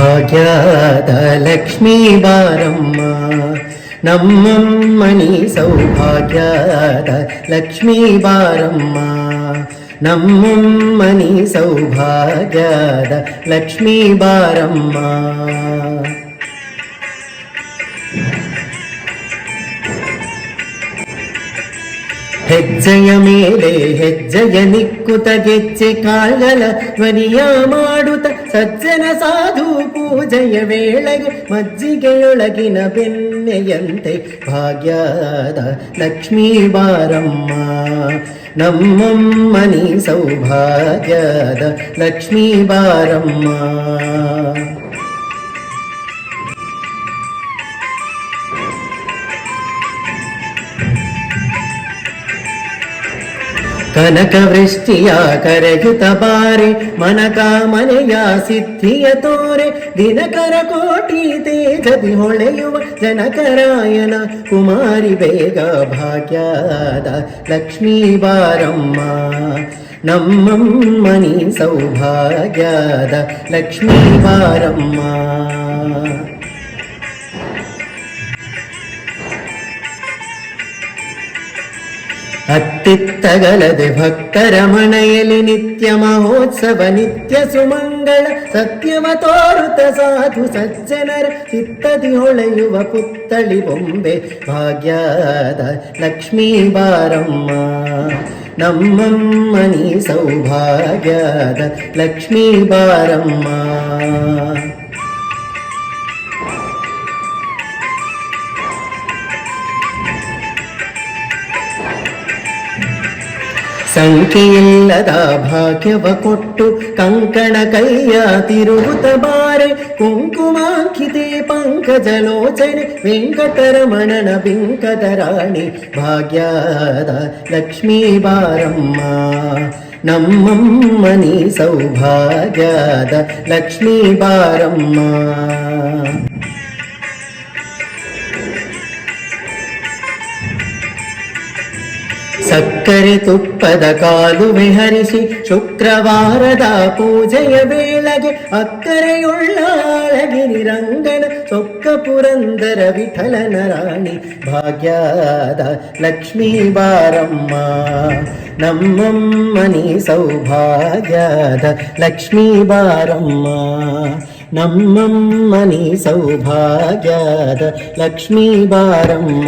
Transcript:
ಭಾಗ್ಯದ ಲಕ್ಷ್ಮೀ ಬಾರಮ್ಮ ನಮ್ಮಮ್ಮನಿ ಸೌಭಾಗ್ಯದ ಲಕ್ಷ್ಮೀ ಬಾರಮ್ಮ ನಮ್ಮಮ್ಮನಿ ಸೌಭಾಗ್ಯದ ಲಕ್ಷ್ಮೀ ಬಾರಮ್ಮ. ಹೆಜ್ಜೆಯ ಮೇಲೆ ಹೆಜ್ಜೆಯ ನಿಕ್ಕುತ ಗೆಜ್ಜೆ ಕಾಲ್ಗಳ ಧ್ವನಿಯ ಮಾಡುತ್ತ ಸಜ್ಜನ ಸಾಧು ಪೂಜೆಯ ವೇಳೆಗೆ ಮಜ್ಜಿಗೆಯೊಳಗಿನ ಬೆಣ್ಣೆಯಂತೆ ಭಾಗ್ಯದ ಲಕ್ಷ್ಮೀ ಬಾರಮ್ಮ ನಮ್ಮಮ್ಮನಿ ಸೌಭಾಗ್ಯದ ಲಕ್ಷ್ಮೀ ಬಾರಮ್ಮ. ಕನಕ ವೃಷ್ಟಿಯ ಕರೆಯುತ ಬಾರೆ ಮನಕಾಮನೆಯ ಸಿದ್ಧಿಯ ತೋರೆ ದಿನಕರ ಕೋಟಿ ತೇಜದಿ ಹೊಳೆಯುವ ಜನಕರಾಯನ ಕುಮಾರಿ ಬೇಗ ಭಾಗ್ಯದ ಲಕ್ಷ್ಮೀ ಬಾರಮ್ಮ ನಮ್ಮಮ್ಮನಿ ಸೌಭಾಗ್ಯದ ಲಕ್ಷ್ಮೀ ಬಾರಮ್ಮ. ಅತ್ತಿತ್ತಗಲದೆ ಭಕ್ತರ ಮನೆಯಲ್ಲಿ ನಿತ್ಯ ಮಹೋತ್ಸವ ನಿತ್ಯ ಸುಮಂಗಳ ಸತ್ಯವ ತೋರುತ ಸಾಧು ಸಜ್ಜನರ ಚಿತ್ತದಿ ಹೊಳೆಯುವ ಪುತ್ತಳಿ ಬೊಂಬೆ ಭಾಗ್ಯದ ಲಕ್ಷ್ಮೀ ಬಾರಮ್ಮ ನಮ್ಮಮ್ಮನಿ ಸೌಭಾಗ್ಯದ ಲಕ್ಷ್ಮೀ ಬಾರಮ್ಮ. ಸಂಖ್ಯೆಯಿಲ್ಲದ ಭಾಗ್ಯವ ಕೊಟ್ಟು ಕಂಕಣ ಕೈಯ ತಿರುಗುತ್ತ ಬಾರೆ ಕುಂಕುಮಾಂಕಿತೆ ಪಂಕಜಲೋಚನೆ ವೆಂಕಟರಮಣನ ಬಿಂಕದ ರಾಣಿ ಭಾಗ್ಯದ ಲಕ್ಷ್ಮೀ ಬಾರಮ್ಮ ನಮ್ಮಮ್ಮನಿ ಸೌಭಾಗ್ಯದ ಲಕ್ಷ್ಮೀ ಬಾರಮ್ಮ. ಸಕ್ಕರೆ ತುಪ್ಪದ ಕಾಲುವೆ ಹರಿಸಿ ಶುಕ್ರವಾರದ ಪೂಜೆಯ ವೇಳೆಗೆ ಅಕ್ಕರೆಯುಳ್ಳ ಅಳಗಿರಿ ರಂಗನ ಸೊಕ್ಕ ಪುರಂದರ ವಿಠಲನ ರಾಣಿ ಭಾಗ್ಯದ ಲಕ್ಷ್ಮೀ ಬಾರಮ್ಮ ನಮ್ಮಮ್ಮನಿ ಸೌಭಾಗ್ಯದ ಲಕ್ಷ್ಮೀ ಬಾರಮ್ಮ ನಮ್ಮಮ್ಮನಿ ಸೌಭಾಗ್ಯದ ಲಕ್ಷ್ಮೀ ಬಾರಮ್ಮ.